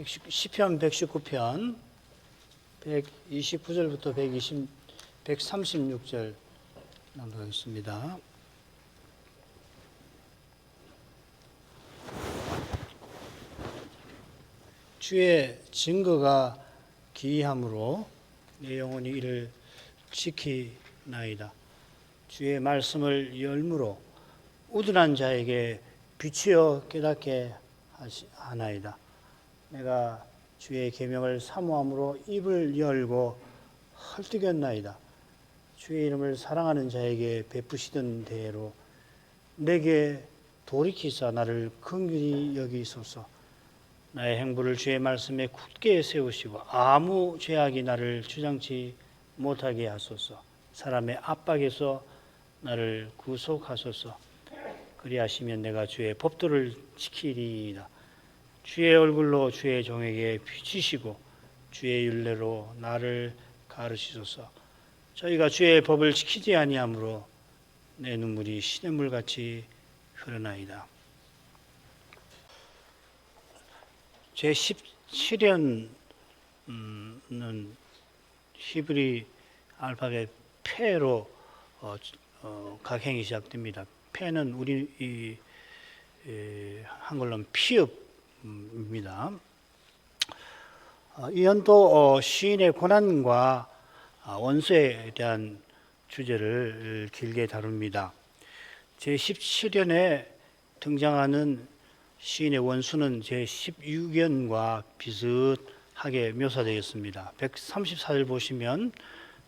시편 119편 129절부터 136절 낭독하겠습니다. 주의 증거가 기이함으로 내 영혼이 이를 지키나이다. 주의 말씀을 열무로 우둔한 자에게 비추어 깨닫게 하나이다. 내가 주의 계명을 사모함으로 입을 열고 헐뜯겼나이다. 주의 이름을 사랑하는 자에게 베푸시던 대로 내게 돌이키사 나를 긍휼히 여기소서. 나의 행보를 주의 말씀에 굳게 세우시고 아무 죄악이 나를 주장치 못하게 하소서. 사람의 압박에서 나를 구속하소서. 그리하시면 내가 주의 법도를 지키리이다. 주의 얼굴로 주의 종에게 비추시고 주의 율례로 나를 가르치소서. 저희가 주의 법을 지키지 아니하므로 내 눈물이 시냇물같이 흐르나이다. 제17년은 히브리 알파벳 페로 각행이 시작됩니다. 페는 우리 한글로는 피읍입니다. 이 연도 시인의 고난과 원수에 대한 주제를 길게 다룹니다. 제17년에 등장하는 시인의 원수는 제16연과 비슷하게 묘사되어 있습니다. 134절 보시면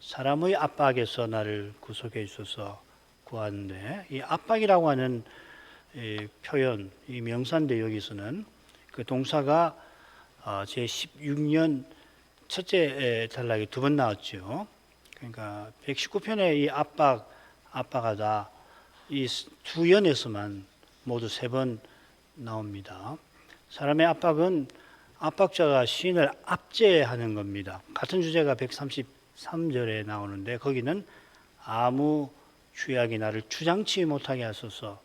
사람의 압박에서 나를 구속해 주소서 구하는데, 이 압박이라고 하는 표현, 이 명사인데 여기서는 그 동사가 제16년 첫째 단락에 두 번 나왔죠. 그러니까 119편의 이 압박하다, 이 두 연에서만 모두 세 번 나옵니다. 사람의 압박은 압박자가 시인을 압제하는 겁니다. 같은 주제가 133절에 나오는데 거기는 아무 죄악이 나를 주장치 못하게 하소서.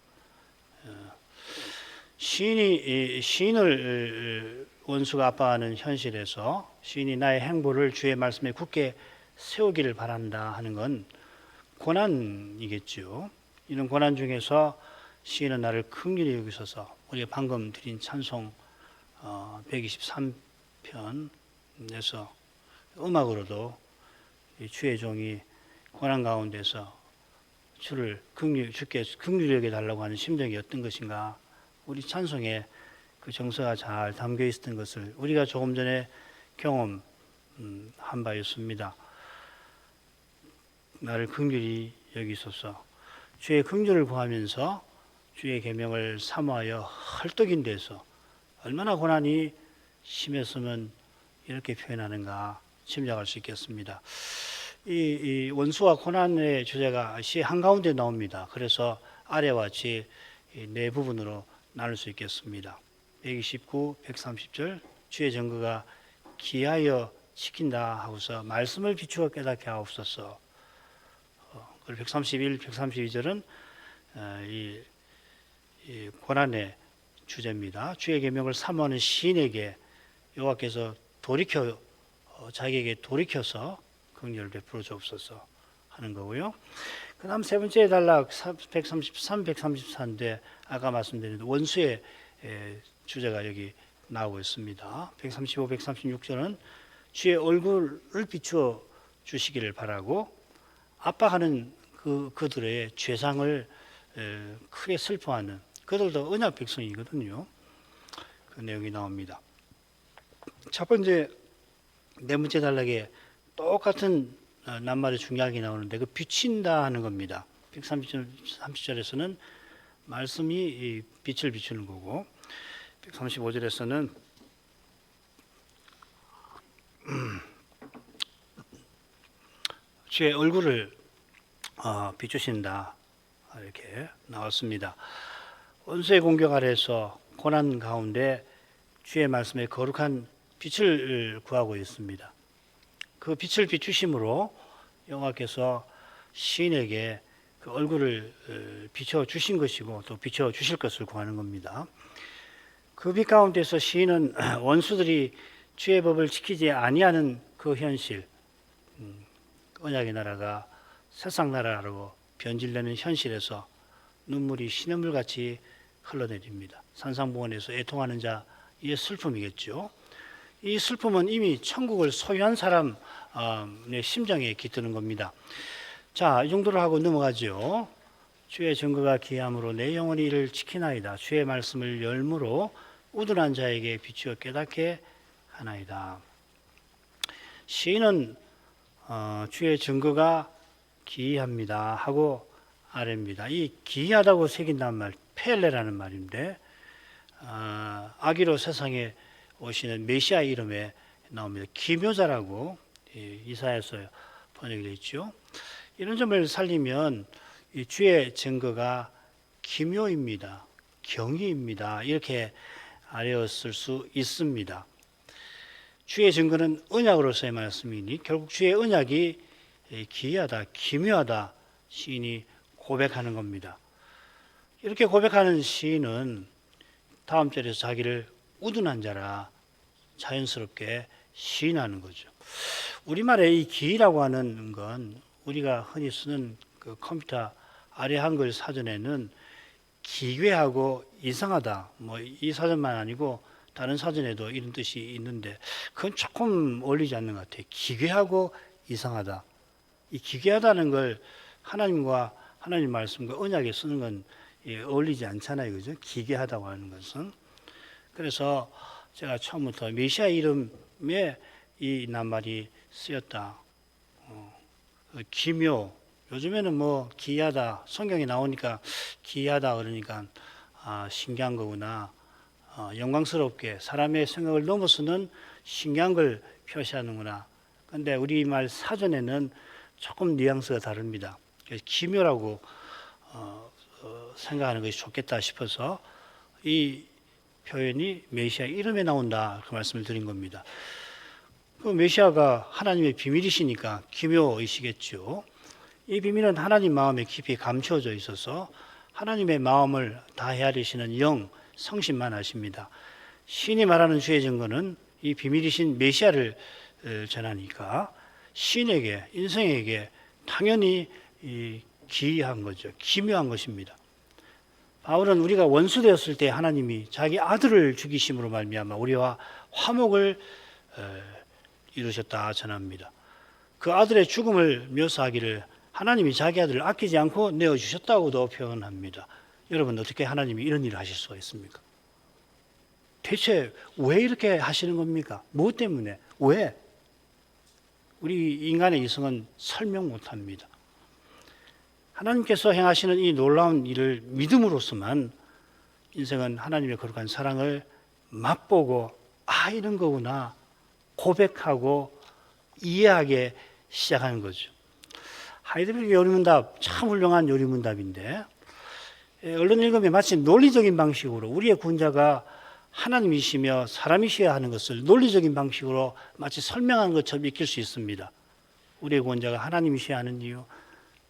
시인을 원수가 압박하는 현실에서 시인이 나의 행보를 주의 말씀에 굳게 세우기를 바란다 하는 건 고난이겠죠. 이런 고난 중에서 시인은 나를 긍휼히 여기소서. 우리가 방금 드린 찬송 123편에서 음악으로도 주의 종이 고난 가운데서 주께 긍휼히 여겨달라고 하는 심정이 어떤 것인가, 우리 찬송에 그 정서가 잘 담겨 있었던 것을 우리가 조금 전에 경험한 바였습니다. 나를 긍휼히 여기소서. 주의 긍휼을 구하면서 주의 계명을 사모하여 헐떡인 데서 얼마나 고난이 심했으면 이렇게 표현하는가 짐작할 수 있겠습니다. 이 원수와 고난의 주제가 시 한가운데 나옵니다. 그래서 아래와 지 네 부분으로 나눌 수 있겠습니다. 129, 130절 주의 증거가 기하여 지킨다 하고서 말씀을 비추어 깨닫게 하옵소서. 그리고 131, 132절은 이 고난의 주제입니다. 주의 계명을 사모하는 시인에게 여호와께서 자기에게 돌이켜서 긍휼을 베풀어 주옵소서 하는 거고요. 그 다음 세 번째 단락 133, 134인데 아까 말씀드린 원수의 주제가 여기 나오고 있습니다. 135, 136절은 주의 얼굴을 비추어 주시기를 바라고 압박하는 그들의 죄상을 크게 슬퍼하는, 그들도 언약 백성이거든요. 그 내용이 나옵니다. 첫 번째, 네 번째 단락에 똑같은 낱말이 중요하게 나오는데 그 비친다 하는 겁니다. 130절에서는 말씀이 빛을 비추는 거고 135절에서는 주의 얼굴을 비추신다 이렇게 나왔습니다. 원수의 공격 아래서 고난 가운데 주의 말씀에 거룩한 빛을 구하고 있습니다. 그 빛을 비추심으로 여호와께서 시인에게 그 얼굴을 비춰 주신 것이고 또 비춰 주실 것을 구하는 겁니다. 그 빛 가운데서 시인은 원수들이 주의 법을 지키지 아니하는 그 현실, 언약의 나라가 세상 나라로 변질되는 현실에서 눈물이 시냇물같이 흘러내립니다. 산상봉원에서 애통하는 자의 슬픔이겠죠. 이 슬픔은 이미 천국을 소유한 사람의 심정에 깃드는 겁니다. 자, 이 정도로 하고 넘어가죠. 주의 증거가 기이함으로 내 영혼이 이를 지키나이다. 주의 말씀을 열무로 우둔한 자에게 비추어 깨닫게 하나이다. 시인은 주의 증거가 기이합니다 하고 아래입니다. 이 기이하다고 새긴다는 말, 펠레라는 말인데 아기로 세상에 오시는 메시아 이름에 나옵니다. 기묘자라고 이사야서 번역이 되어 있죠. 이런 점을 살리면 이 주의 증거가 기묘입니다. 경이입니다. 이렇게 아뢰었을 수 있습니다. 주의 증거는 언약으로서의 말씀이니 결국 주의 언약이 기이하다, 기묘하다 시인이 고백하는 겁니다. 이렇게 고백하는 시인은 다음 절에서 자기를 우둔한 자라 자연스럽게 시인하는 거죠. 우리말에 이 기이라고 하는 건 우리가 흔히 쓰는 그 컴퓨터 아래 한글 사전에는 기괴하고 이상하다, 뭐 이 사전만 아니고 다른 사전에도 이런 뜻이 있는데 그건 조금 어울리지 않는 것 같아요. 기괴하고 이상하다. 이 기괴하다는 걸 하나님과 하나님 말씀과 언약에 쓰는 건 어울리지 않잖아요, 그죠? 기괴하다고 하는 것은. 그래서 제가 처음부터 메시아 이름에 이 낱말이 쓰였다. 기묘. 요즘에는 뭐 기이하다 성경에 나오니까 기이하다 그러니까 신기한 거구나, 영광스럽게 사람의 생각을 넘어서는 신기한 걸 표시하는구나. 근데 우리말 사전에는 조금 뉘앙스가 다릅니다. 그래서 기묘라고 생각하는 것이 좋겠다 싶어서 이 표현이 메시아 이름에 나온다, 그 말씀을 드린 겁니다. 그 메시아가 하나님의 비밀이시니까 기묘이시겠죠. 이 비밀은 하나님 마음에 깊이 감추어져 있어서 하나님의 마음을 다 헤아리시는 영, 성신만 아십니다. 신이 말하는 주의 증거는 이 비밀이신 메시아를 전하니까 신에게, 인생에게 당연히 기이한 거죠. 기묘한 것입니다. 바울은 우리가 원수 되었을 때 하나님이 자기 아들을 죽이심으로 말미암아 우리와 화목을 이루셨다 전합니다. 그 아들의 죽음을 묘사하기를 하나님이 자기 아들을 아끼지 않고 내어주셨다고도 표현합니다. 여러분, 어떻게 하나님이 이런 일을 하실 수가 있습니까? 대체 왜 이렇게 하시는 겁니까? 무엇 때문에? 왜? 우리 인간의 이성은 설명 못합니다. 하나님께서 행하시는 이 놀라운 일을 믿음으로서만 인생은 하나님의 거룩한 사랑을 맛보고 이런 거구나 고백하고 이해하게 시작하는 거죠. 하이델베르크 요리문답 참 훌륭한 요리문답인데 얼른 읽으면 마치 논리적인 방식으로 우리의 구원자가 하나님이시며 사람이셔야 하는 것을 논리적인 방식으로 마치 설명하는 것처럼 익힐 수 있습니다. 우리의 구원자가 하나님이셔야 하는 이유,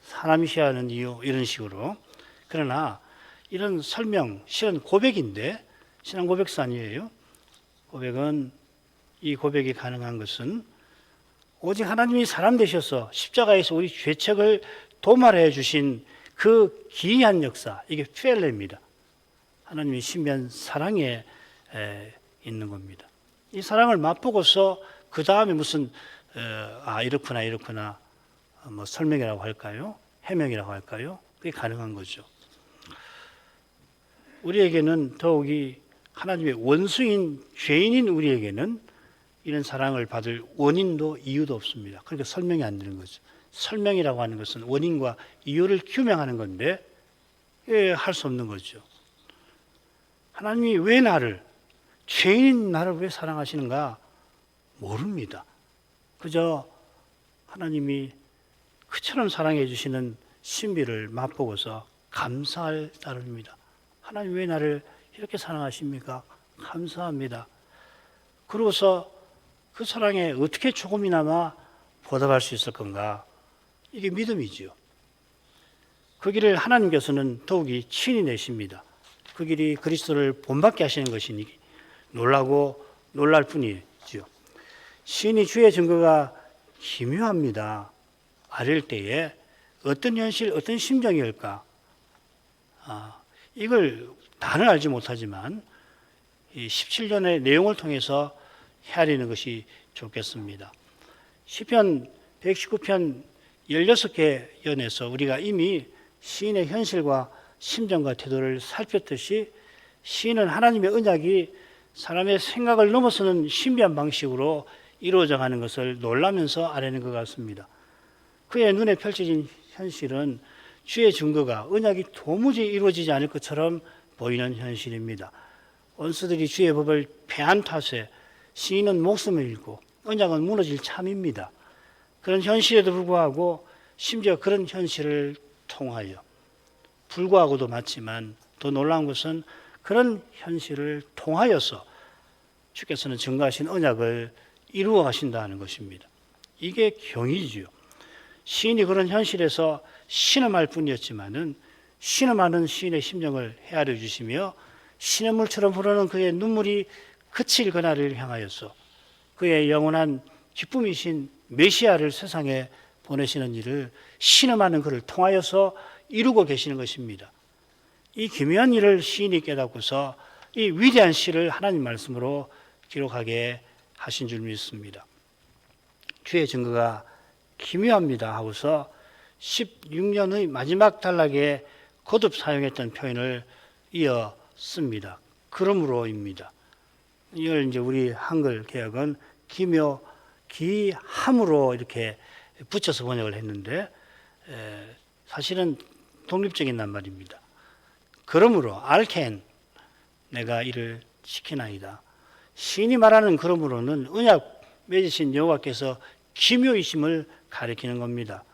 사람이셔야 하는 이유, 이런 식으로. 그러나 이런 설명, 실은 고백인데 신앙 고백서 아니에요. 고백은, 이 고백이 가능한 것은 오직 하나님이 사람 되셔서 십자가에서 우리 죄책을 도말해 주신 그 기이한 역사, 이게 필레입니다. 하나님의 신비한 사랑에 있는 겁니다. 이 사랑을 맛보고서 그 다음에 무슨 이렇구나 뭐 설명이라고 할까요? 해명이라고 할까요? 그게 가능한 거죠. 우리에게는 더욱이 하나님의 원수인 죄인인 우리에게는 이런 사랑을 받을 원인도 이유도 없습니다. 그러니까 설명이 안 되는 거죠. 설명이라고 하는 것은 원인과 이유를 규명하는 건데 할 수 없는 거죠. 하나님이 왜 나를, 죄인인 나를 왜 사랑하시는가 모릅니다. 그저 하나님이 그처럼 사랑해 주시는 신비를 맛보고서 감사할 따름입니다. 하나님 왜 나를 이렇게 사랑하십니까? 감사합니다. 그러고서 그 사랑에 어떻게 조금이나마 보답할 수 있을 건가? 이게 믿음이지요. 그 길을 하나님께서는 더욱이 친히 내십니다. 그 길이 그리스도를 본받게 하시는 것이니 놀라고 놀랄 뿐이지요. 시인이 주의 증거가 기묘합니다 아릴 때에 어떤 현실, 어떤 심정일까? 이걸 다는 알지 못하지만 이 17년의 내용을 통해서 헤아리는 것이 좋겠습니다. 시편 119편 16개 연에서 우리가 이미 시인의 현실과 심정과 태도를 살폈듯이 시인은 하나님의 언약이 사람의 생각을 넘어서는 신비한 방식으로 이루어져 가는 것을 놀라면서 알아낸 것 같습니다. 그의 눈에 펼쳐진 현실은 주의 증거가 언약이 도무지 이루어지지 않을 것처럼 보이는 현실입니다. 원수들이 주의 법을 패한 탓에 시인은 목숨을 잃고 언약은 무너질 참입니다. 그런 현실에도 불구하고 심지어 그런 현실을 통하여 불구하고도 맞지만 더 놀라운 것은 그런 현실을 통하여서 주께서는 증거하신 언약을 이루어 가신다는 것입니다. 이게 경이지요. 시인이 그런 현실에서 신음할 뿐이었지만은 신음하는 시인의 심정을 헤아려 주시며 시냇물처럼 흐르는 그의 눈물이 그칠 그날을 향하여서 그의 영원한 기쁨이신 메시아를 세상에 보내시는 일을 신음하는 그를 통하여서 이루고 계시는 것입니다. 이 기묘한 일을 시인이 깨닫고서 이 위대한 시를 하나님 말씀으로 기록하게 하신 줄 믿습니다. 주의 증거가 기묘합니다 하고서 16년의 마지막 단락에 거듭 사용했던 표현을 이어 씁니다. 그러므로입니다. 이걸 이제 우리 한글 개혁은 기함으로 이렇게 붙여서 번역을 했는데 사실은 독립적인 낱말입니다. 그러므로 알켄 내가 이를 시키나이다. 시인이 말하는 그러므로는 언약 맺으신 여호와께서 기묘이심을 가리키는 겁니다.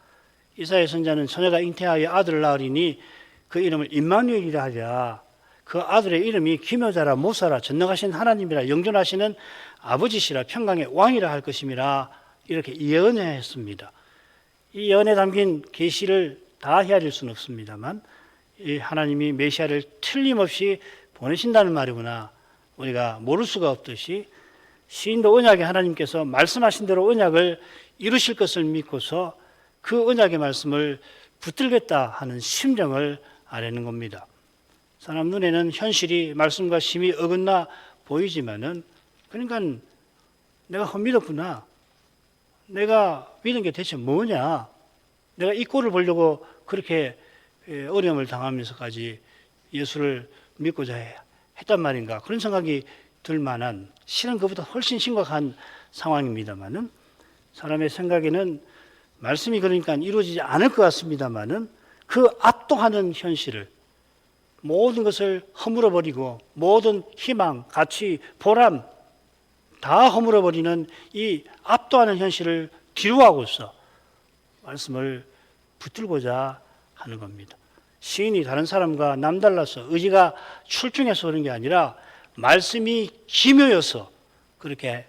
이사야 선지자는 처녀가 잉태하여 아들을 낳으리니 그 이름을 임마누엘이라 하랴. 그 아들의 이름이 기묘자라 모사라 전능하신 하나님이라 영존하시는 아버지시라 평강의 왕이라 할 것임이라 이렇게 예언했습니다. 이 예언에 담긴 계시를 다 헤아릴 수는 없습니다만 이 하나님이 메시아를 틀림없이 보내신다는 말이구나 우리가 모를 수가 없듯이 시인도 언약의 하나님께서 말씀하신 대로 언약을 이루실 것을 믿고서 그 언약의 말씀을 붙들겠다 하는 심정을 아뢰는 겁니다. 사람 눈에는 현실이 말씀과 심히 어긋나 보이지만은 그러니까 내가 헛믿었구나. 내가 믿은 게 대체 뭐냐. 내가 이 꼴을 보려고 그렇게 어려움을 당하면서까지 예수를 믿고자 했단 말인가. 그런 생각이 들 만한 실은 그보다 훨씬 심각한 상황입니다만은 사람의 생각에는 말씀이 그러니까 이루어지지 않을 것 같습니다만은 그 압도하는 현실을 모든 것을 허물어버리고 모든 희망, 가치, 보람 다 허물어버리는 이 압도하는 현실을 뒤로하고서 말씀을 붙들고자 하는 겁니다. 시인이 다른 사람과 남달라서 의지가 출중해서 그런 게 아니라 말씀이 기묘여서 그렇게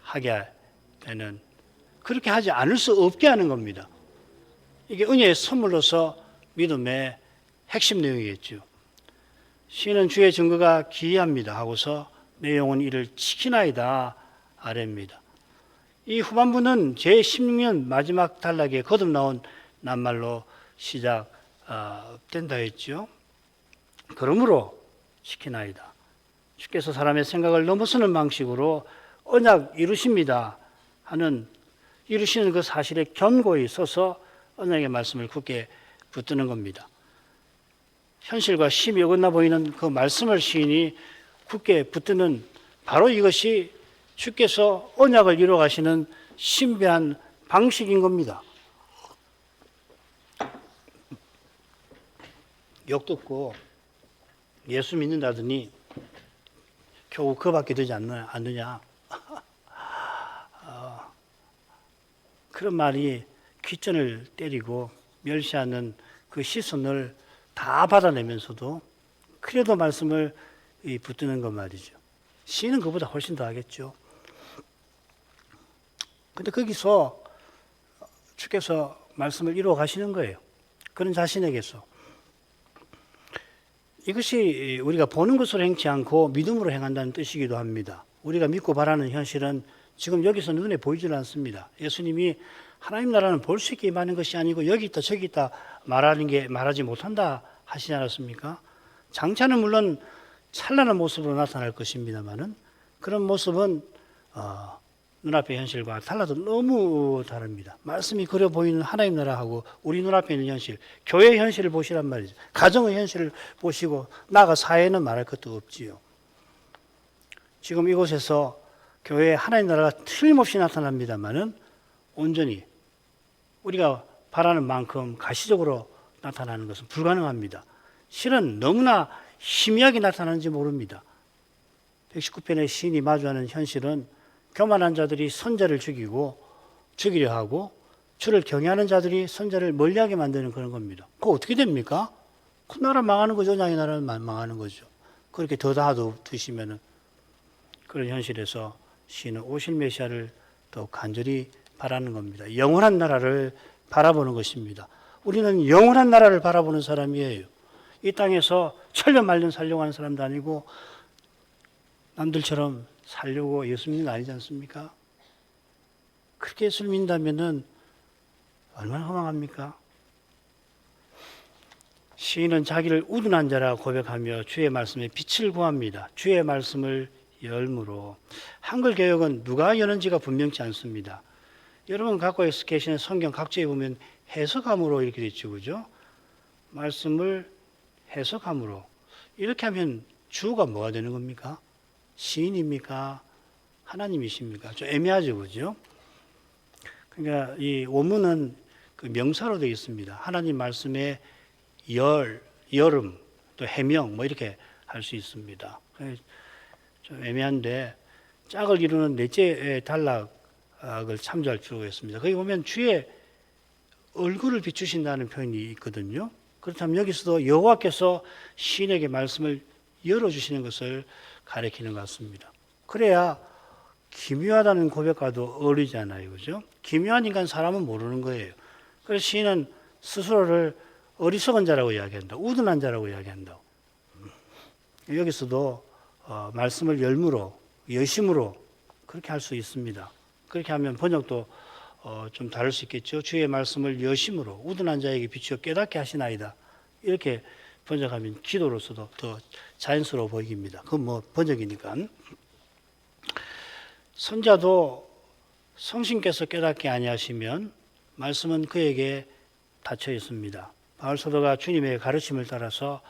하게 되는 그렇게 하지 않을 수 없게 하는 겁니다. 이게 은혜의 선물로서 믿음의 핵심 내용이겠죠. 시인은 주의 증거가 기이합니다 하고서 내 영혼 이를 지키나이다 아뢰입니다. 이 후반부는 제16년 마지막 단락에 거듭 나온 낱말로 시작된다 했죠. 그러므로 지키나이다. 주께서 사람의 생각을 넘어서는 방식으로 언약 이루십니다 하는 이루시는 그 사실에 견고히 서서 언약의 말씀을 굳게 붙드는 겁니다. 현실과 심히 어긋나 보이는 그 말씀을 시인이 굳게 붙드는 바로 이것이 주께서 언약을 이루어 가시는 신비한 방식인 겁니다. 욕 듣고 예수 믿는다더니 겨우 그밖에 되지 않느냐. 그런 말이 귓전을 때리고 멸시하는 그 시선을 다 받아내면서도 그래도 말씀을 붙드는 것 말이죠. 시인은 그보다 훨씬 더 하겠죠. 근데 거기서 주께서 말씀을 이루어 가시는 거예요. 그런 자신에게서. 이것이 우리가 보는 것으로 행치 않고 믿음으로 행한다는 뜻이기도 합니다. 우리가 믿고 바라는 현실은 지금 여기서 눈에 보이질 않습니다. 예수님이 하나님 나라는 볼 수 있게 임하는 것이 아니고 여기 있다 저기 있다 말하지 못한다 하시지 않았습니까? 장차는 물론 찬란한 모습으로 나타날 것입니다만은 그런 모습은 눈앞의 현실과 달라도 너무 다릅니다. 말씀이 그려 보이는 하나님 나라하고 우리 눈앞에 있는 현실, 교회의 현실을 보시란 말이죠. 가정의 현실을 보시고 나아가 사회는 말할 것도 없지요. 지금 이곳에서 교회의 하나님 나라가 틀림없이 나타납니다만은 온전히 우리가 바라는 만큼 가시적으로 나타나는 것은 불가능합니다. 실은 너무나 희미하게 나타나는지 모릅니다. 119편의 시인이 마주하는 현실은 교만한 자들이 선자를 죽이려 하고 주를 경외하는 자들이 선자를 멀리하게 만드는 그런 겁니다. 그거 어떻게 됩니까? 그 나라 망하는 거죠. 양의 나라는 망하는 거죠. 그렇게 두시면은 그런 현실에서 시인은 오실 메시아를 더 간절히 바라는 겁니다. 영원한 나라를 바라보는 것입니다. 우리는 영원한 나라를 바라보는 사람이에요. 이 땅에서 천년만년 살려고 하는 사람도 아니고 남들처럼 살려고 예수 믿는 거 아니지 않습니까? 그렇게 예수를 믿는다면 얼마나 허망합니까? 시인은 자기를 우둔한 자라 고백하며 주의 말씀에 빛을 구합니다. 주의 말씀을 열므로. 한글 개역은 누가 여는지가 분명치 않습니다. 여러분 갖고 계시는 성경 각지에 보면 해석함으로 이렇게 되죠, 그죠? 말씀을 해석함으로. 이렇게 하면 주가 뭐가 되는 겁니까? 시인입니까? 하나님이십니까? 좀 애매하죠, 그죠? 그러니까 이 원문은 그 명사로 되어 있습니다. 하나님 말씀에 여름, 또 해명, 뭐 이렇게 할 수 있습니다. 좀 애매한데 짝을 이루는 넷째 단락을 참조할 필요가 있습니다. 거기 보면 주의 얼굴을 비추신다는 표현이 있거든요. 그렇다면 여기서도 여호와께서 시인에게 말씀을 열어주시는 것을 가리키는 것 같습니다. 그래야 기묘하다는 고백과도 어울리잖아요. 그죠? 기묘한 인간 사람은 모르는 거예요. 그래서 시인은 스스로를 어리석은 자라고 이야기한다. 우둔한 자라고 이야기한다. 여기서도 말씀을 열무로, 여심으로 그렇게 할 수 있습니다. 그렇게 하면 번역도 좀 다를 수 있겠죠. 주의 말씀을 여심으로 우둔한 자에게 비추어 깨닫게 하시나이다. 이렇게 번역하면 기도로서도 더 자연스러워 보입니다. 그건 뭐 번역이니까. 선자도 성신께서 깨닫게 아니하시면 말씀은 그에게 닫혀 있습니다. 바울 사도가 주님의 가르침을 따라서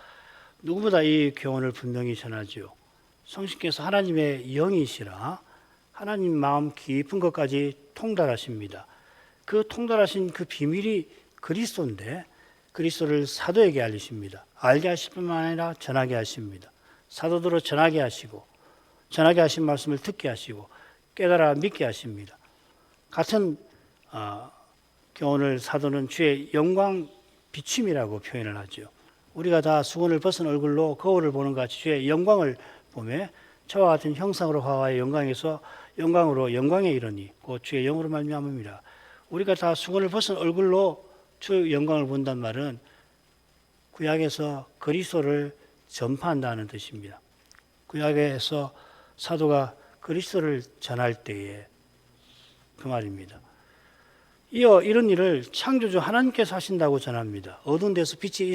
누구보다 이 교훈을 분명히 전하지요. 성신께서 하나님의 영이시라 하나님 마음 깊은 것까지 통달하십니다. 그 통달하신 그 비밀이 그리스도인데 그리스도를 사도에게 알리십니다. 알게 하실 뿐만 아니라 전하게 하십니다. 사도들로 전하게 하시고 전하게 하신 말씀을 듣게 하시고 깨달아 믿게 하십니다. 같은 교훈을 사도는 주의 영광 비침이라고 표현을 하죠. 우리가 다 수건을 벗은 얼굴로 거울을 보는 것 같이 주의 영광을 보며 저와 같은 형상으로 화와의 영광에서 영광으로 영광에 이르니 곧 주의 영으로 말미암음이라. 우리가 다 수건을 벗은 얼굴로 주의 영광을 본단 말은 구약에서 그리스도를 전파한다는 뜻입니다. 구약에서 사도가 그리스도를 전할 때에 그 말입니다. 이어 이런 일을 창조주 하나님께서 하신다고 전합니다. 어두운 데서 빛이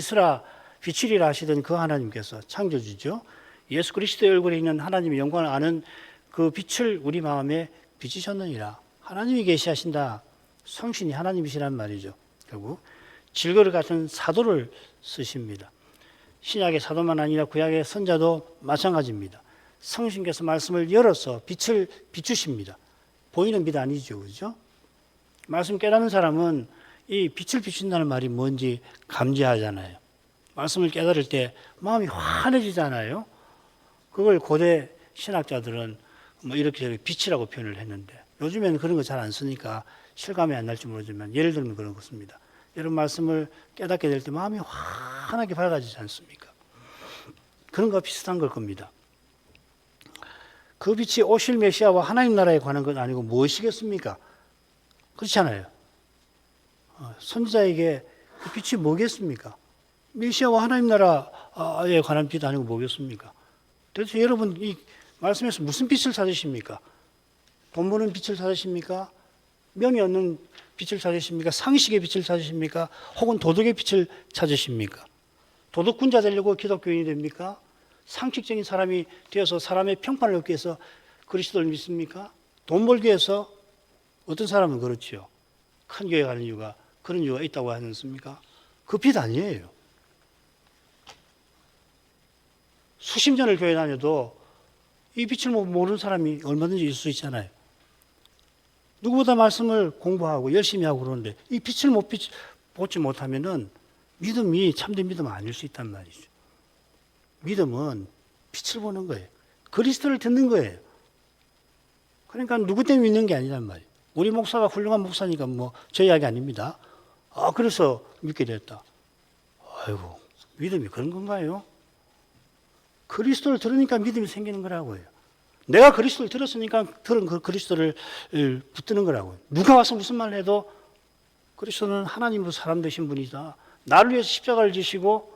비치리라 하시던 그 하나님께서 창조주죠. 예수 그리스도의 얼굴에 있는 하나님의 영광을 아는 그 빛을 우리 마음에 비치셨느니라. 하나님이 계시하신다. 성신이 하나님이시란 말이죠. 결국 질거리 같은 사도를 쓰십니다. 신약의 사도만 아니라 구약의 선자도 마찬가지입니다. 성신께서 말씀을 열어서 빛을 비추십니다. 보이는 빛 아니죠, 그죠? 말씀 깨닫는 사람은 이 빛을 비춘다는 말이 뭔지 감지하잖아요. 말씀을 깨달을 때 마음이 환해지잖아요. 그걸 고대 신학자들은 뭐 이렇게 빛이라고 표현을 했는데 요즘에는 그런 거 잘 안 쓰니까 실감이 안 날지 모르지만 예를 들면 그런 것입니다. 이런 말씀을 깨닫게 될 때 마음이 환하게 밝아지지 않습니까? 그런 거 비슷한 걸 겁니다. 그 빛이 오실 메시아와 하나님 나라에 관한 건 아니고 무엇이겠습니까? 그렇잖아요. 선지자에게 그 빛이 뭐겠습니까? 메시아와 하나님 나라 에 관한 빛 아니고 뭐겠습니까? 도대체 여러분 이 말씀에서 무슨 빛을 찾으십니까? 돈 버는 빛을 찾으십니까? 명예 얻는 빛을 찾으십니까? 상식의 빛을 찾으십니까? 혹은 도덕의 빛을 찾으십니까? 도덕군자 되려고 기독교인이 됩니까? 상식적인 사람이 되어서 사람의 평판을 얻기 위해서 그리스도를 믿습니까? 돈 벌기 위해서 어떤 사람은 그렇지요. 큰 교회 가는 이유가 그런 이유가 있다고 하지 않습니까? 그 빛 아니에요. 수십 년을 교회 다녀도 이 빛을 모르는 사람이 얼마든지 있을 수 있잖아요. 누구보다 말씀을 공부하고 열심히 하고 그러는데 이 빛을 보지 못하면은 믿음이 참된 믿음 아닐 수 있단 말이죠. 믿음은 빛을 보는 거예요. 그리스도를 듣는 거예요. 그러니까 누구 때문에 믿는 게 아니란 말이에요. 우리 목사가 훌륭한 목사니까 뭐 저 이야기 아닙니다. 그래서 믿게 됐다. 아이고, 믿음이 그런 건가요? 그리스도를 들으니까 믿음이 생기는 거라고요. 내가 그리스도를 들었으니까 들은 그 그리스도를 붙드는 거라고요. 누가 와서 무슨 말을 해도 그리스도는 하나님으로 사람 되신 분이다. 나를 위해서 십자가를 지시고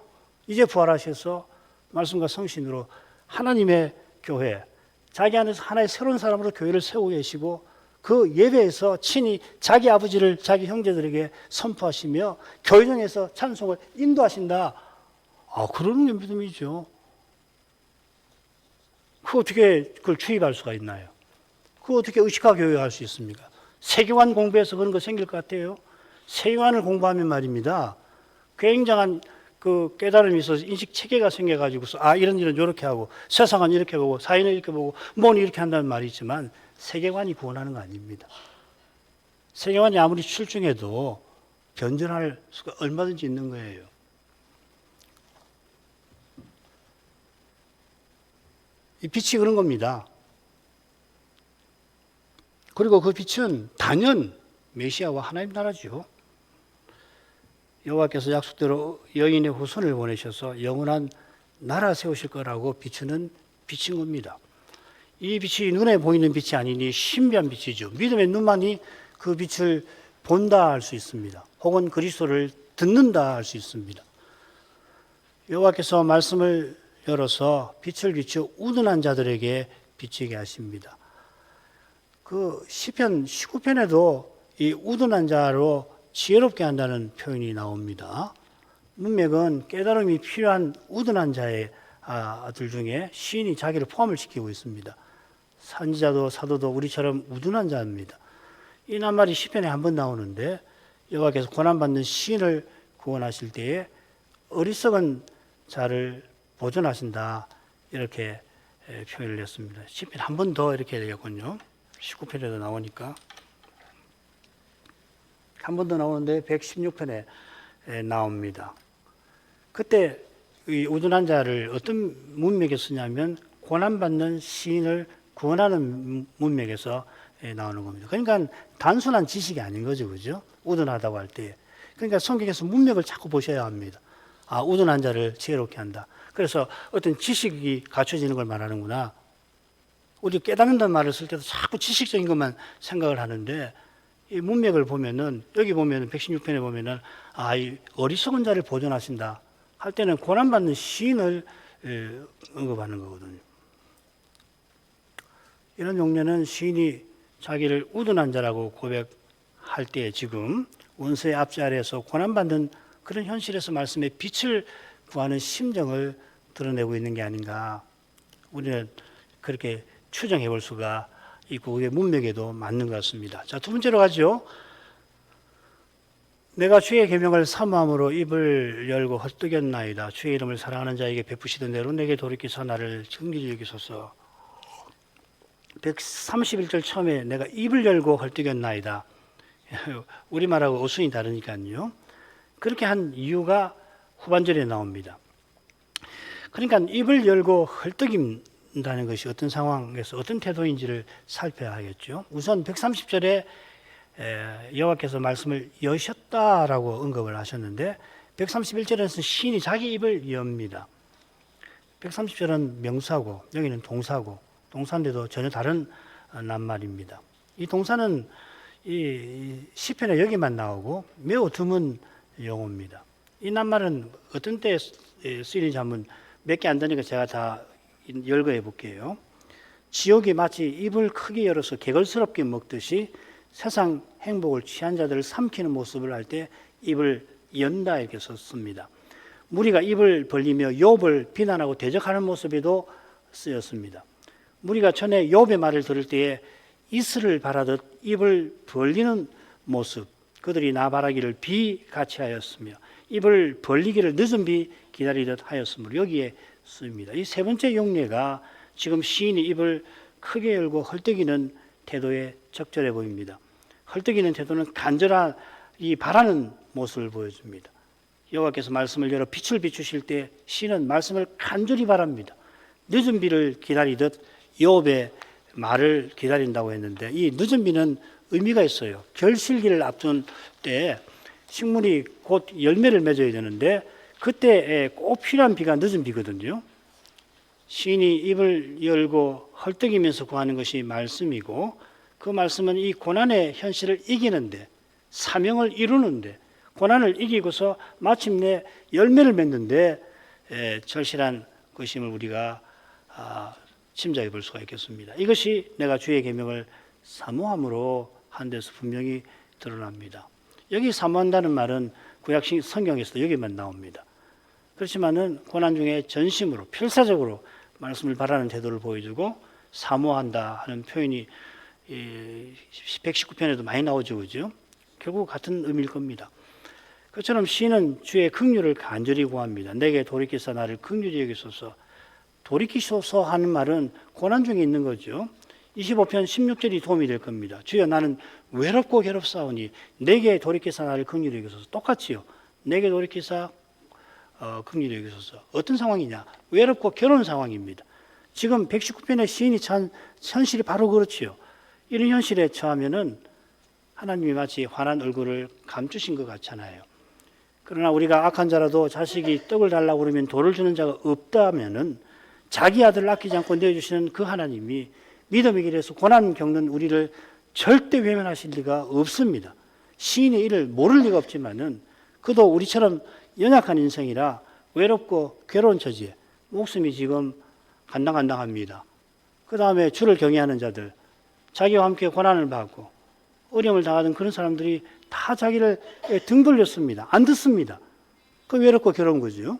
이제 부활하셔서 말씀과 성신으로 하나님의 교회, 자기 안에서 하나의 새로운 사람으로 교회를 세우고 계시고 그 예배에서 친히 자기 아버지를 자기 형제들에게 선포하시며 교회정에서 찬송을 인도하신다. 그러는 게 믿음이죠. 어떻게 그걸 추입할 수가 있나요? 어떻게 의식화 교육할 수 있습니까? 세계관 공부해서 그런 거 생길 것 같아요. 세계관을 공부하면 말입니다. 굉장한 그 깨달음이 있어서 인식 체계가 생겨가지고서 이런 일은 이렇게 하고 세상은 이렇게 보고 사회는 이렇게 보고 뭐는 이렇게 한다는 말이 있지만 세계관이 구원하는 거 아닙니다. 세계관이 아무리 출중해도 변절할 수가 얼마든지 있는 거예요. 이 빛이 그런 겁니다. 그리고 그 빛은 단연 메시아와 하나님 나라죠. 여호와께서 약속대로 여인의 후손을 보내셔서 영원한 나라 세우실 거라고 비추는 빛인 겁니다. 이 빛이 눈에 보이는 빛이 아니니 신비한 빛이죠. 믿음의 눈만이 그 빛을 본다 할 수 있습니다. 혹은 그리스도를 듣는다 할 수 있습니다. 여호와께서 말씀을 열어서 빛을 비추어 우둔한 자들에게 비치게 하십니다. 그 시편 19편에도 이 우둔한 자로 지혜롭게 한다는 표현이 나옵니다. 문맥은 깨달음이 필요한 우둔한 자의 아들 중에 시인이 자기를 포함을 시키고 있습니다. 선지자도 사도도 우리처럼 우둔한 자입니다. 이 낱말이 시편에 한 번 나오는데 여호와께서 고난받는 시인을 구원하실 때에 어리석은 자를 보존하신다 이렇게 표현을 했습니다. 시편 한 번 더 이렇게 되겠군요. 19편에도 나오니까 한 번 더 나오는데 116편에 나옵니다. 그때 이 우둔한 자를 어떤 문맥에 쓰냐면 고난받는 시인을 구원하는 문맥에서 나오는 겁니다. 그러니까 단순한 지식이 아닌 거죠, 그죠? 우둔하다고 할 때. 그러니까 성경에서 문맥을 자꾸 보셔야 합니다. 우둔한 자를 지혜롭게 한다. 그래서 어떤 지식이 갖춰지는 걸 말하는구나. 우리 깨닫는다는 말을 쓸 때도 자꾸 지식적인 것만 생각을 하는데 이 문맥을 보면은 여기 보면은 116편에 보면은 이 어리석은 자를 보존하신다 할 때는 고난받는 시인을 언급하는 거거든요. 이런 용례는 시인이 자기를 우둔한 자라고 고백할 때 지금 원수의 압제 아래에서 고난받는 그런 현실에서 말씀의 빛을 구하는 심정을 드러내고 있는 게 아닌가. 우리는 그렇게 추정해 볼 수가 있고 그게 문맥에도 맞는 것 같습니다. 자, 두 번째로 가죠. 내가 주의 계명을 사모함으로 입을 열고 헐떡였나이다. 주의 이름을 사랑하는 자에게 베푸시던 대로 내게 돌이키사 나를 긍휼히 여기소서. 131절 처음에 내가 입을 열고 헐떡였나이다. 우리말하고 어순이 다르니까요. 그렇게 한 이유가 후반절에 나옵니다. 그러니까 입을 열고 헐떡인다는 것이 어떤 상황에서 어떤 태도인지를 살펴야 하겠죠. 우선 130절에 여호와께서 말씀을 여셨다라고 언급을 하셨는데 131절에서 시인이 자기 입을 엽니다. 130절은 명사고 여기는 동사고 동사인데도 전혀 다른 낱말입니다. 이 동사는 이 시편에 여기만 나오고 매우 드문 용어입니다. 이 낱말은 어떤 때에 쓰이는지 한번 몇 개 안 되니까 제가 다 열거해 볼게요. 지옥이 마치 입을 크게 열어서 개걸스럽게 먹듯이 세상 행복을 취한 자들을 삼키는 모습을 할 때 입을 연다 이렇게 썼습니다. 무리가 입을 벌리며 욥을 비난하고 대적하는 모습에도 쓰였습니다. 무리가 전에 욥의 말을 들을 때에 이슬을 바라듯 입을 벌리는 모습, 그들이 나 바라기를 비같이 하였으며 입을 벌리기를 늦은 비 기다리듯 하였으므로 여기에 쓰입니다. 이 세 번째 용례가 지금 시인이 입을 크게 열고 헐떡이는 태도에 적절해 보입니다. 헐떡이는 태도는 간절히 바라는 모습을 보여줍니다. 여호와께서 말씀을 열어 빛을 비추실 때 시인은 말씀을 간절히 바랍니다. 늦은 비를 기다리듯 욥의 말을 기다린다고 했는데 이 늦은 비는 의미가 있어요. 결실기를 앞둔 때 식물이 곧 열매를 맺어야 되는데 그때 꼭 필요한 비가 늦은 비거든요. 시인이 입을 열고 헐떡이면서 구하는 것이 말씀이고 그 말씀은 이 고난의 현실을 이기는데 사명을 이루는데 고난을 이기고서 마침내 열매를 맺는데 절실한 것임을 우리가 짐작해 볼 수가 있겠습니다. 이것이 내가 주의 계명을 사모함으로 한 데서 분명히 드러납니다. 여기 사모한다는 말은 구약 성경에서도 여기만 나옵니다. 그렇지만은 고난 중에 전심으로 필사적으로 말씀을 바라는 태도를 보여주고 사모한다 하는 표현이 119편에도 많이 나오죠, 그죠? 결국 같은 의미일 겁니다. 그처럼 시인은 주의 긍휼을 간절히 구합니다. 내게 돌이키사 나를 긍휼히 여기소서. 돌이키소서 하는 말은 고난 중에 있는 거죠. 25편 16절이 도움이 될 겁니다. 주여 나는 외롭고 괴롭사오니 내게 돌이키사 나를 긍휼히 여기소서. 똑같이요. 내게 돌이키사 긍휼히 여기소서. 어떤 상황이냐? 외롭고 괴로운 상황입니다. 지금 119편의 시인이 처한 현실이 바로 그렇지요. 이런 현실에 처하면은 하나님이 마치 환한 얼굴을 감추신 것 같잖아요. 그러나 우리가 악한 자라도 자식이 떡을 달라고 그러면 돌을 주는 자가 없다면은 자기 아들을 아끼지 않고 내어주시는 그 하나님이 믿음의 길에서 고난 겪는 우리를 절대 외면하실 리가 없습니다. 시인이 이를 모를 리가 없지만은 그도 우리처럼 연약한 인생이라 외롭고 괴로운 처지에 목숨이 지금 간당간당합니다. 그 다음에 주를 경외하는 자들, 자기와 함께 고난을 받고 어려움을 당하던 그런 사람들이 다 자기를 등 돌렸습니다. 안 듣습니다. 그 외롭고 괴로운 거죠.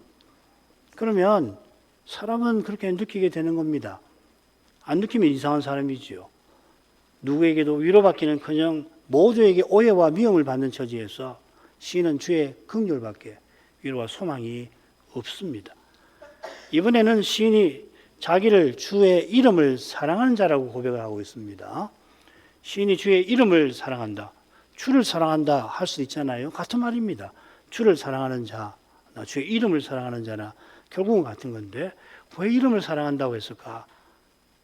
그러면 사람은 그렇게 느끼게 되는 겁니다. 안 느끼면 이상한 사람이지요. 누구에게도 위로받기는커녕 모두에게 오해와 미움을 받는 처지에서 시인은 주의 긍휼밖에 위로와 소망이 없습니다. 이번에는 시인이 자기를 주의 이름을 사랑하는 자라고 고백을 하고 있습니다. 시인이 주의 이름을 사랑한다. 주를 사랑한다 할 수 있잖아요. 같은 말입니다. 주를 사랑하는 자, 주의 이름을 사랑하는 자나 결국은 같은 건데 왜 이름을 사랑한다고 했을까?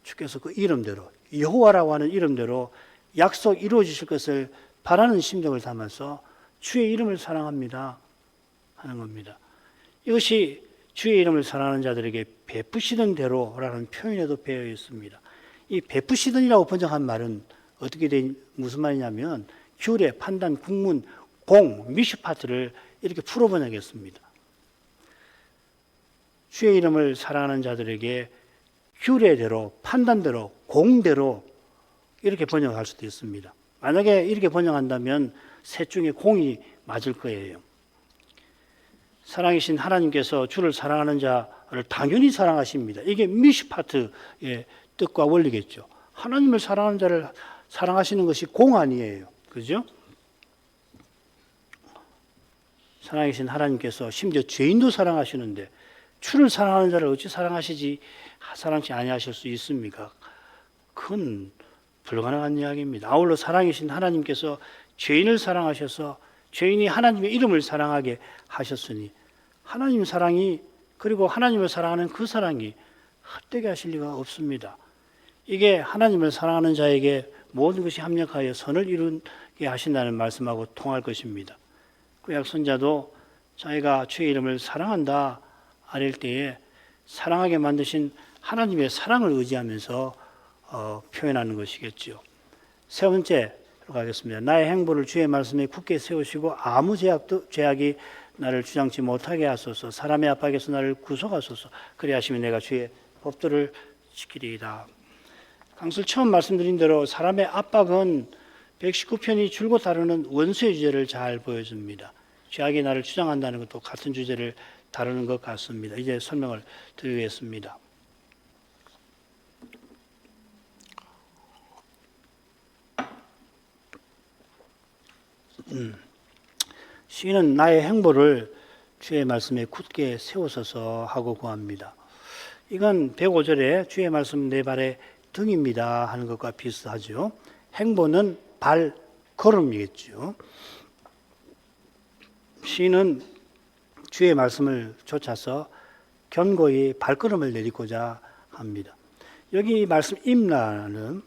주께서 그 이름대로 여호와라고 하는 이름대로 약속 이루어지실 것을 바라는 심정을 담아서 주의 이름을 사랑합니다 하는 겁니다. 이것이 주의 이름을 사랑하는 자들에게 베푸시던 대로라는 표현에도 배어 있습니다. 이 베푸시던이라고 번역한 말은 어떻게 무슨 말이냐면 규례, 판단, 국문, 공, 미슈파트를 이렇게 풀어 번역했습니다. 주의 이름을 사랑하는 자들에게 규례대로, 판단대로, 공대로 이렇게 번역할 수도 있습니다. 만약에 이렇게 번역한다면 셋 중에 공이 맞을 거예요. 사랑이신 하나님께서 주를 사랑하는 자를 당연히 사랑하십니다. 이게 미슈파트의 뜻과 원리겠죠. 하나님을 사랑하는 자를 사랑하시는 것이 공 아니에요. 그죠? 사랑이신 하나님께서 심지어 죄인도 사랑하시는데 주를 사랑하는 자를 어찌 사랑하시지 아니하실 수 있습니까? 그건 불가능한 이야기입니다. 아울러 사랑이신 하나님께서 죄인을 사랑하셔서 죄인이 하나님의 이름을 사랑하게 하셨으니 하나님 사랑이 그리고 하나님을 사랑하는 그 사랑이 헛되게 하실 리가 없습니다. 이게 하나님을 사랑하는 자에게 모든 것이 합력하여 선을 이루게 하신다는 말씀하고 통할 것입니다. 구약 선자도 자기가 주의 이름을 사랑한다 아닐 때에 사랑하게 만드신 하나님의 사랑을 의지하면서 표현하는 것이겠죠. 세 번째로 가겠습니다. 나의 행보를 주의 말씀에 굳게 세우시고 아무 죄악이 나를 주장치 못하게 하소서. 사람의 압박에서 나를 구속하소서. 그리하시면 내가 주의 법도를 지키리이다. 강설 처음 말씀드린 대로 사람의 압박은 119편이 줄곧 다루는 원수의 주제를 잘 보여줍니다. 죄악이 나를 주장한다는 것도 같은 주제를 다루는 것 같습니다. 이제 설명을 드리겠습니다. 시인은 나의 행보를 주의 말씀에 굳게 세우소서 하고 구합니다. 이건 105절에 주의 말씀 내 발의 등입니다 하는 것과 비슷하죠. 행보는 발걸음이겠죠. 시인은 주의 말씀을 쫓아서 견고히 발걸음을 내딛고자 합니다. 여기 말씀 임라는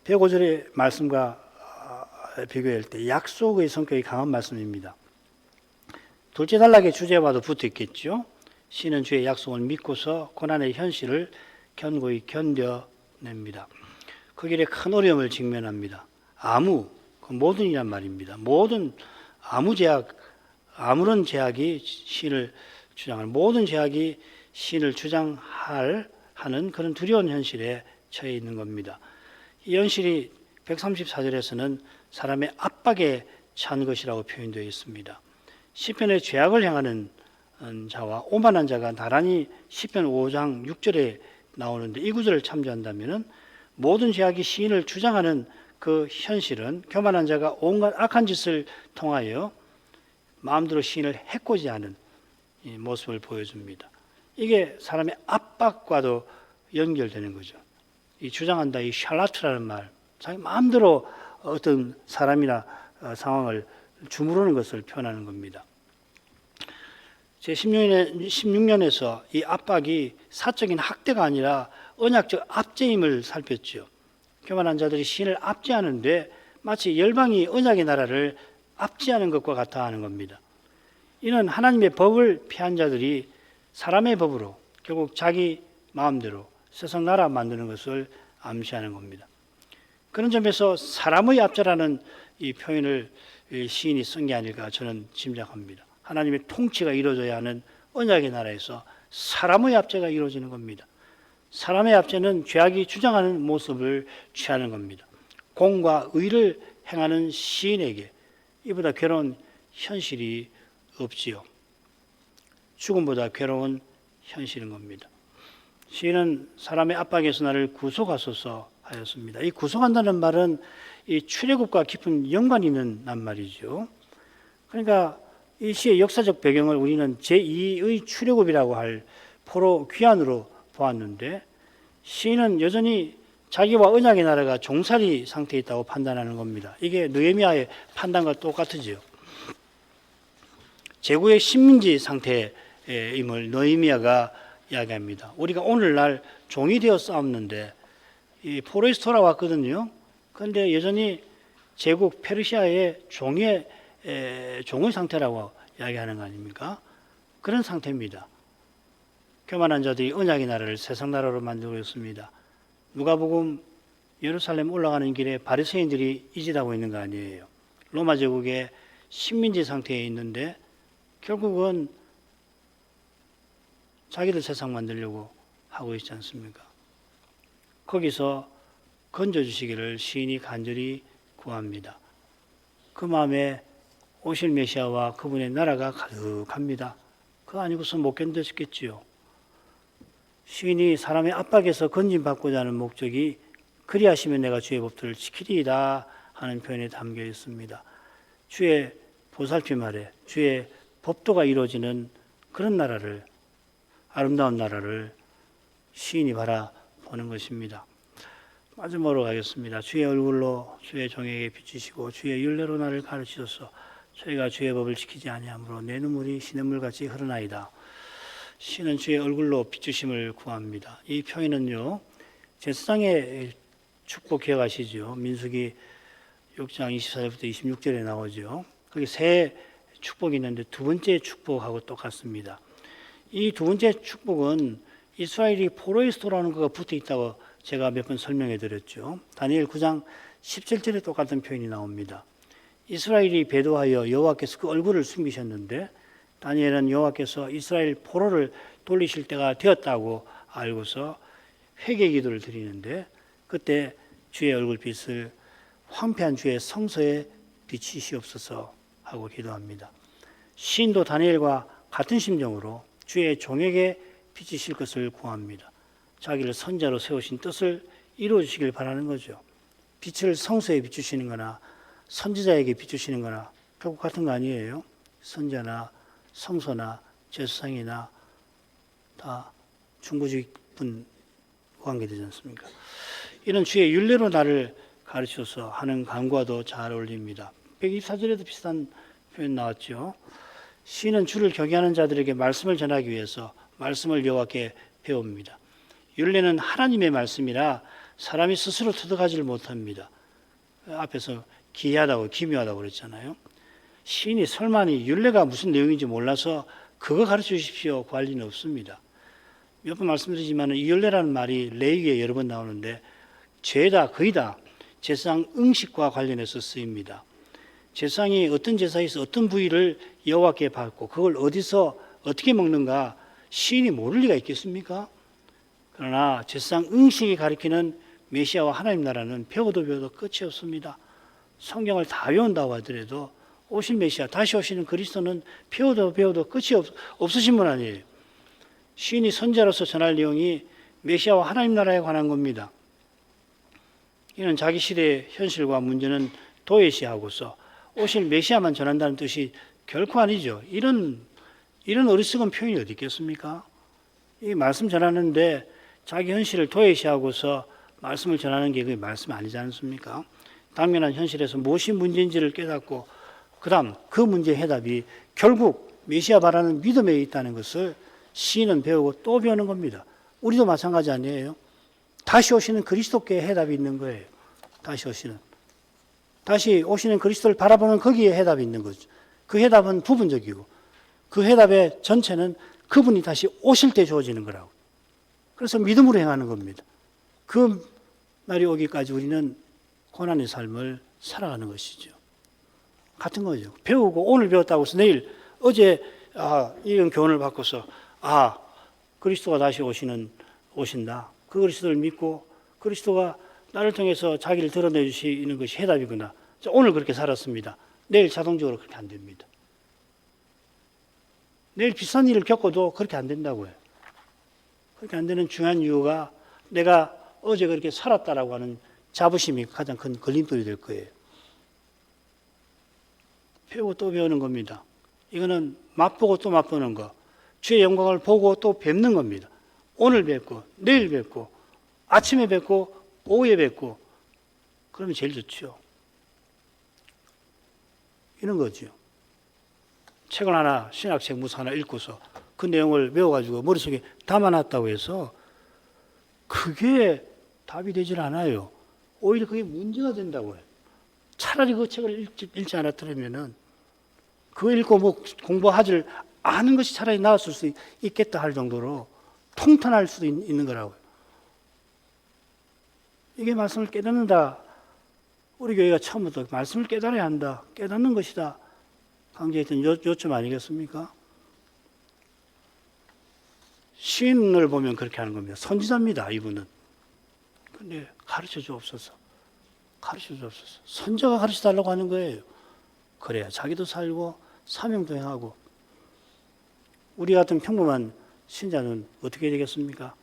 105절의 말씀과 비교할 때 약속의 성격이 강한 말씀입니다. 둘째 단락의 주제와도 붙어 있겠죠. 시는 주의 약속을 믿고서 고난의 현실을 견고히 견뎌냅니다. 그 길에 큰 어려움을 직면합니다. 그 모든이란 말입니다. 아무런 제약이 신을 주장할 모든 제약이 신을 주장하는 그런 두려운 현실에 처해 있는 겁니다. 이 현실이 134절에서는 사람의 압박에 찬 것이라고 표현되어 있습니다. 시편의 죄악을 행하는 자와 오만한 자가 나란히 시편 5장 6절에 나오는데 이 구절을 참조한다면 모든 죄악이 시인을 주장하는 그 현실은 교만한 자가 온갖 악한 짓을 통하여 마음대로 시인을 해코지하는 모습을 보여줍니다. 이게 사람의 압박과도 연결되는 거죠. 이 주장한다, 이 샬라트라는 말, 자기 마음대로 어떤 사람이나 상황을 주무르는 것을 표현하는 겁니다. 제 16년에서 이 압박이 사적인 학대가 아니라 언약적 압제임을 살폈죠. 교만한 자들이 신을 압제하는데 마치 열방이 언약의 나라를 압제하는 것과 같아 하는 겁니다. 이는 하나님의 법을 피한 자들이 사람의 법으로 결국 자기 마음대로 세상 나라 만드는 것을 암시하는 겁니다. 그런 점에서 사람의 압제라는 이 표현을 시인이 쓴 게 아닐까 저는 짐작합니다. 하나님의 통치가 이루어져야 하는 언약의 나라에서 사람의 압제가 이루어지는 겁니다. 사람의 압제는 죄악이 주장하는 모습을 취하는 겁니다. 공과 의를 행하는 시인에게 이보다 괴로운 현실이 없지요. 죽음보다 괴로운 현실인 겁니다. 시인은 사람의 압박에서 나를 구속하소서 하였습니다. 이 구속한다는 말은 이 출애굽과 깊은 연관이 있는 낱말이죠. 그러니까 이 시의 역사적 배경을 우리는 제2의 출애굽이라고 할 포로 귀환으로 보았는데 시인은 여전히 자기와 언약의 나라가 종살이 상태에 있다고 판단하는 겁니다. 이게 느헤미야의 판단과 똑같으지요. 제국의 식민지 상태임을 느헤미야가 이야기합니다. 우리가 오늘날 종이 되어 싸웠는데 이 포로에서 돌아왔거든요. 그런데 여전히 제국 페르시아의 종의 상태라고 이야기하는 거 아닙니까? 그런 상태입니다. 교만한 자들이 언약의 나라를 세상 나라로 만들고 있습니다. 누가복음 예루살렘 올라가는 길에 바리새인들이 이짓하고 있는 거 아니에요. 로마 제국의 식민지 상태에 있는데 결국은 자기들 세상 만들려고 하고 있지 않습니까? 거기서 건져주시기를 시인이 간절히 구합니다. 그 마음에 오실 메시아와 그분의 나라가 가득합니다. 그거 아니고서 못 견뎠겠지요. 시인이 사람의 압박에서 건진받고자 하는 목적이 그리하시면 내가 주의 법도를 지키리이다 하는 표현에 담겨 있습니다. 주의 보살핌 아래 주의 법도가 이루어지는 그런 나라를, 아름다운 나라를 시인이 바라보는 것입니다. 마지막으로 가겠습니다. 주의 얼굴로 주의 종에게 비추시고 주의 율례로 나를 가르치소서. 저희가 주의 법을 지키지 아니하므로 내 눈물이 시냇물같이 흐르나이다. 시는 주의 얼굴로 비추심을 구합니다. 이 표현은요, 제사장의 축복 기억하시죠? 민수기 6장 24절부터 26절에 나오죠. 거기 세 축복이 있는데 두 번째 축복하고 똑같습니다. 이 두 번째 축복은 이스라엘이 포로에서 돌아오는 것과 붙어 있다고 제가 몇 번 설명해 드렸죠. 다니엘 9장 17절에 똑같은 표현이 나옵니다. 이스라엘이 배도하여 여호와께서 그 얼굴을 숨기셨는데 다니엘은 여호와께서 이스라엘 포로를 돌리실 때가 되었다고 알고서 회개 기도를 드리는데, 그때 주의 얼굴빛을 황폐한 주의 성소에 비치시옵소서 하고 기도합니다. 시인도 다니엘과 같은 심정으로 주의 종에게 비치실 것을 구합니다. 자기를 선자로 세우신 뜻을 이루어 주시길 바라는 거죠. 빛을 성소에 비추시는 거나 선지자에게 비추시는 거나 결국 같은 거 아니에요? 선자나 성소나 제사장이나 다 중보직분 관계되지 않습니까? 이런 주의 율례로 나를 가르쳐서 하는 간구와도 잘 어울립니다. 124절에도 비슷한 표현 나왔죠. 시인은 주를 경외하는 자들에게 말씀을 전하기 위해서 말씀을 여호와께 배웁니다. 율례는 하나님의 말씀이라 사람이 스스로 터득하지를 못합니다. 앞에서 기이하다고 기묘하다고 그랬잖아요. 시인이 설마니 율례가 무슨 내용인지 몰라서 그거 가르쳐 주십시오 구할 리는 없습니다. 몇 번 말씀드리지만 이 율례라는 말이 레위기에 여러 번 나오는데 죄다 거의 다 제사장 응식과 관련해서 쓰입니다. 제사장이 어떤 제사에서 어떤 부위를 여호와께 받고 그걸 어디서 어떻게 먹는가 시인이 모를 리가 있겠습니까? 그러나 제사장 응식이 가리키는 메시아와 하나님 나라는 배워도 배워도 끝이 없습니다. 성경을 다 외운다고 하더라도 오실 메시아 다시 오시는 그리스도는 배워도 배워도 끝이 없으신 분 아니에요. 시인이 선자로서 전할 내용이 메시아와 하나님 나라에 관한 겁니다. 이는 자기 시대의 현실과 문제는 도외시하고서 오실 메시아만 전한다는 뜻이 결코 아니죠. 이런 어리석은 표현이 어디 있겠습니까? 이 말씀 전하는데 자기 현실을 도외시하고서 말씀을 전하는 게 그게 말씀 아니지 않습니까? 당면한 현실에서 무엇이 문제인지를 깨닫고 그다음 그 문제의 해답이 결국 메시아 바라는 믿음에 있다는 것을 시인은 배우고 또 배우는 겁니다. 우리도 마찬가지 아니에요? 다시 오시는 그리스도께 해답이 있는 거예요. 다시 오시는 그리스도를 바라보는 거기에 해답이 있는 거죠. 그 해답은 부분적이고 그 해답의 전체는 그분이 다시 오실 때 주어지는 거라고. 그래서 믿음으로 행하는 겁니다. 그 날이 오기까지 우리는 고난의 삶을 살아가는 것이죠. 같은 거죠. 배우고 오늘 배웠다고 해서 내일 어제 이런 교훈을 받고서 그리스도가 다시 오신다. 그 그리스도를 믿고 그리스도가 나를 통해서 자기를 드러내 주시는 것이 해답이구나. 오늘 그렇게 살았습니다. 내일 자동적으로 그렇게 안 됩니다. 내일 비싼 일을 겪어도 그렇게 안 된다고요. 그렇게 안 되는 중요한 이유가 내가 어제 그렇게 살았다라고 하는 자부심이 가장 큰 걸림돌이 될 거예요. 배우고 또 배우는 겁니다. 이거는 맛보고 또 맛보는 거. 주의 영광을 보고 또 뵙는 겁니다. 오늘 뵙고 내일 뵙고 아침에 뵙고 오후에 뵙고 그러면 제일 좋죠. 이런 거죠. 책을 하나 신학책 무서 하나 읽고서 그 내용을 외워가지고 머릿속에 담아놨다고 해서 그게 답이 되질 않아요. 오히려 그게 문제가 된다고 해요. 차라리 그 책을 읽지 않았더라면은 그거 읽고 뭐 공부하질 않은 것이 차라리 나았을 수 있겠다 할 정도로 통탄할 수도 있는 거라고요. 이게 말씀을 깨닫는다. 우리 교회가 처음부터 말씀을 깨달아야 한다. 깨닫는 것이다. 강조했던 요점 아니겠습니까? 시인을 보면 그렇게 하는 겁니다. 선지자입니다, 이분은. 근데 가르쳐 주옵소서. 선자가 가르쳐 달라고 하는 거예요. 그래야 자기도 살고 사명도 행하고. 우리 같은 평범한 신자는 어떻게 되겠습니까?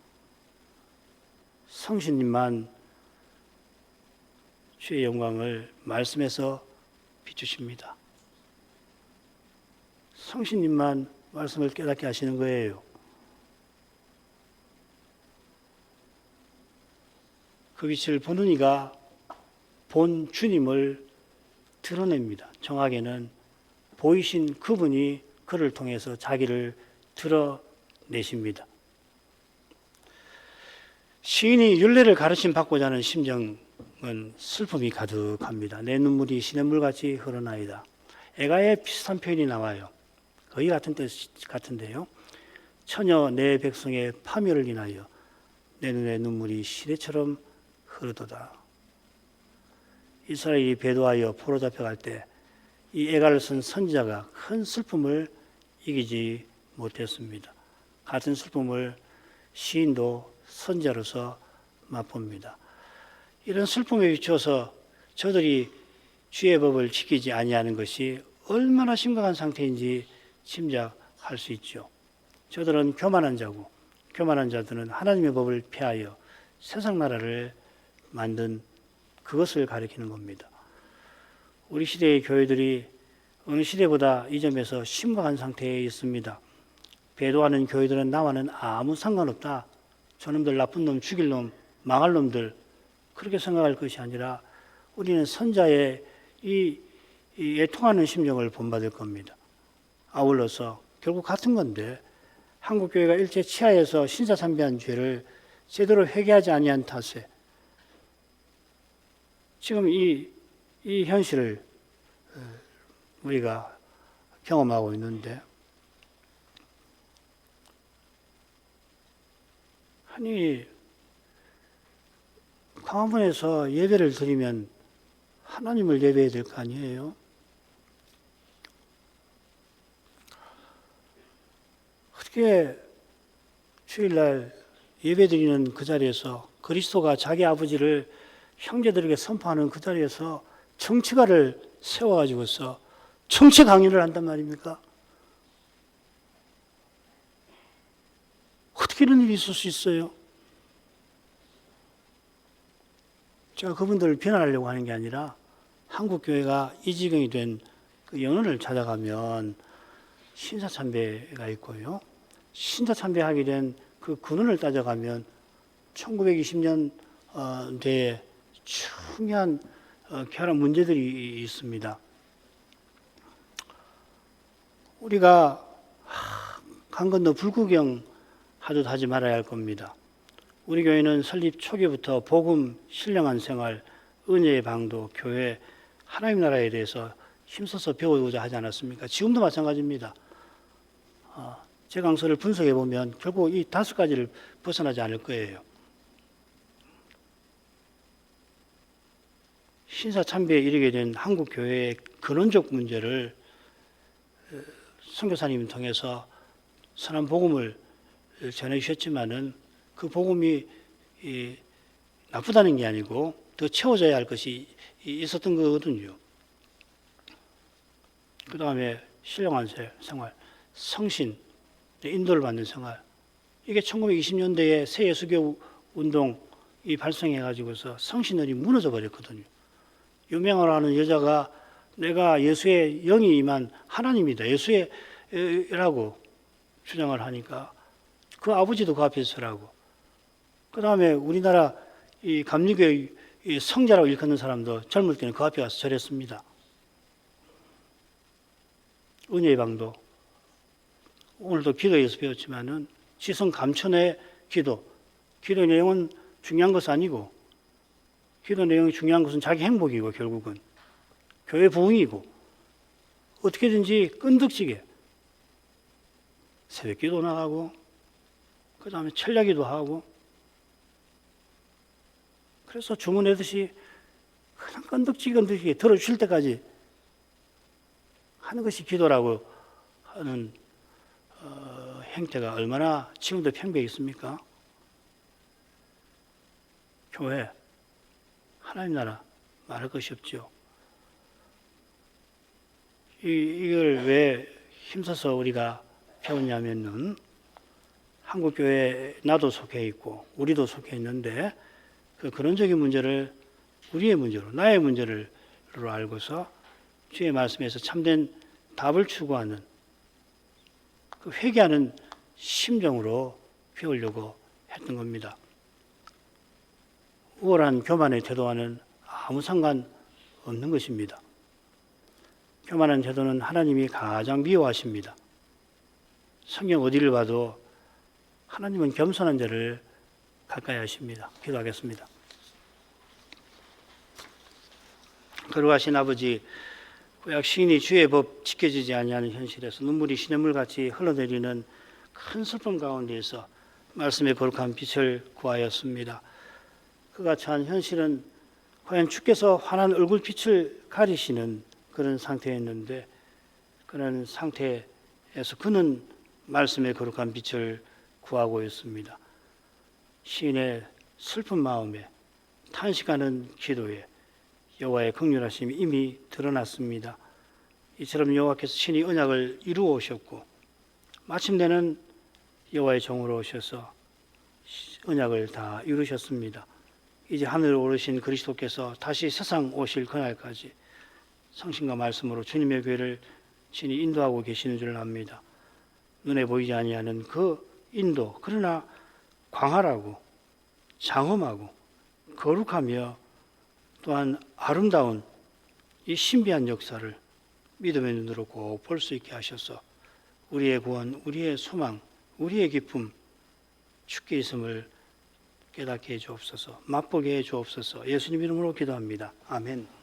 성신님만 주의 영광을 말씀에서 비추십니다. 성신님만 말씀을 깨닫게 하시는 거예요. 그 빛을 보는 이가 본 주님을 드러냅니다. 정확하게는 보이신 그분이 그를 통해서 자기를 드러내십니다. 시인이 율례를 가르침 받고자 하는 심정은 슬픔이 가득합니다. 내 눈물이 시냇물같이 흐르나이다. 애가의 비슷한 표현이 나와요. 거의 같은 뜻 같은데요. 처녀 내 백성의 파멸을 인하여 내 눈에 눈물이 시대처럼 흐르도다. 이스라엘이 배도하여 포로 잡혀갈 때 이 애가를 쓴 선지자가 큰 슬픔을 이기지 못했습니다. 같은 슬픔을 시인도 선자로서 맛봅니다. 이런 슬픔에 비추어서 저들이 주의 법을 지키지 아니하는 것이 얼마나 심각한 상태인지 짐작할 수 있죠. 저들은 교만한 자고, 교만한 자들은 하나님의 법을 폐하여 세상 나라를 만든 그것을 가리키는 겁니다. 우리 시대의 교회들이 어느 시대보다 이 점에서 심각한 상태에 있습니다. 배도하는 교회들은 나와는 아무 상관없다. 저놈들 나쁜 놈, 죽일 놈, 망할 놈들, 그렇게 생각할 것이 아니라 우리는 선자의 이 애통하는 심정을 본받을 겁니다. 아울러서 결국 같은 건데 한국교회가 일제 치하에서 신사참배한 죄를 제대로 회개하지 아니한 탓에 지금 이 현실을 우리가 경험하고 있는데, 아니 광화문에서 예배를 드리면 하나님을 예배해야 될 거 아니에요? 어떻게 주일날 예배드리는 그 자리에서 그리스도가 자기 아버지를 형제들에게 선포하는 그 자리에서 정치가를 세워가지고서 정치 강연을 한단 말입니까? 어떻게 이런 일이 있을 수 있어요? 제가 그분들을 비난하려고 하는 게 아니라 한국교회가 이 지경이 된 그 연원을 찾아가면 신사참배가 있고요. 신사참배하게 된 그 근원을 따져가면 1920년대에 중요한 결합 문제들이 있습니다. 우리가 강 건너 불구경 하듯 하지 말아야 할 겁니다. 우리 교회는 설립 초기부터 복음, 신령한 생활, 은혜의 방도, 교회, 하나님 나라에 대해서 힘써서 배우고자 하지 않았습니까? 지금도 마찬가지입니다. 제 강서를 분석해 보면 결국 이 5가지를 벗어나지 않을 거예요. 신사참배에 이르게 된 한국 교회의 근원적 문제를 선교사님 통해서 선한 복음을 전해주셨지만은 그 복음이 나쁘다는 게 아니고 더 채워져야 할 것이 있었던 거거든요. 그 다음에 신령한 생활, 성신, 인도를 받는 생활. 이게 1920년대에 새예수교 운동이 발생해가지고서 성신들이 무너져 버렸거든요. 유명을 하는 여자가 내가 예수의 영이 임한 하나님이다, 예수의라고 주장을 하니까 그 아버지도 그 앞에 서라고. 그 다음에 우리나라 이 감리교의 성자라고 일컫는 사람도 젊을 때는 그 앞에 가서 절했습니다. 은혜의 방도. 오늘도 기도에서 배웠지만은 지성 감천의 기도. 기도 내용은 중요한 것은 아니고, 기도 내용이 중요한 것은 자기 행복이고, 결국은 교회 부흥이고, 어떻게든지 끈덕지게 새벽 기도 나가고, 그 다음에 철야기도 하고, 그래서 주문하듯이 그냥 끈덕지게 들어주실 때까지 하는 것이 기도라고 하는 행태가 얼마나 지금도 편벽이 있습니까? 교회, 하나님 나라 말할 것이 없죠. 이걸 왜 힘써서 우리가 배웠냐면은 한국교회 나도 속해 있고 우리도 속해 있는데 그 근원적인 문제를 우리의 문제로, 나의 문제로 알고서 주의 말씀에서 참된 답을 추구하는 그 회개하는 심정으로 배우려고 했던 겁니다. 우월한 교만의 태도와는 아무 상관 없는 것입니다. 교만한 태도는 하나님이 가장 미워하십니다. 성경 어디를 봐도 하나님은 겸손한 자를 가까이 하십니다. 기도하겠습니다. 거룩하신 아버지, 구약 시인이 주의 법 지켜지지 아니하는 현실에서 눈물이 시냇물같이 흘러내리는 큰 슬픔 가운데에서 말씀의 거룩한 빛을 구하였습니다. 그가 처한 현실은 과연 주께서 환한 얼굴빛을 가리시는 그런 상태였는데, 그런 상태에 해서 그는 말씀의 거룩한 빛을 구하고 있습니다. 시인의 슬픈 마음에 탄식하는 기도에 여호와의 긍휼하심이 이미 드러났습니다. 이처럼 여호와께서 친히 언약을 이루어 오셨고 마침내는 여호와의 종으로 오셔서 언약을 다 이루셨습니다. 이제 하늘에 오르신 그리스도께서 다시 세상 오실 그날까지 성신과 말씀으로 주님의 교회를 친히 인도하고 계시는 줄 압니다. 눈에 보이지 아니하는 그 인도, 그러나 광활하고 장엄하고 거룩하며 또한 아름다운 이 신비한 역사를 믿음의 눈으로 꼭 볼 수 있게 하셔서 우리의 구원, 우리의 소망, 우리의 기쁨, 주께 있음을 깨닫게 해 주옵소서, 맛보게 해 주옵소서. 예수님 이름으로 기도합니다. 아멘.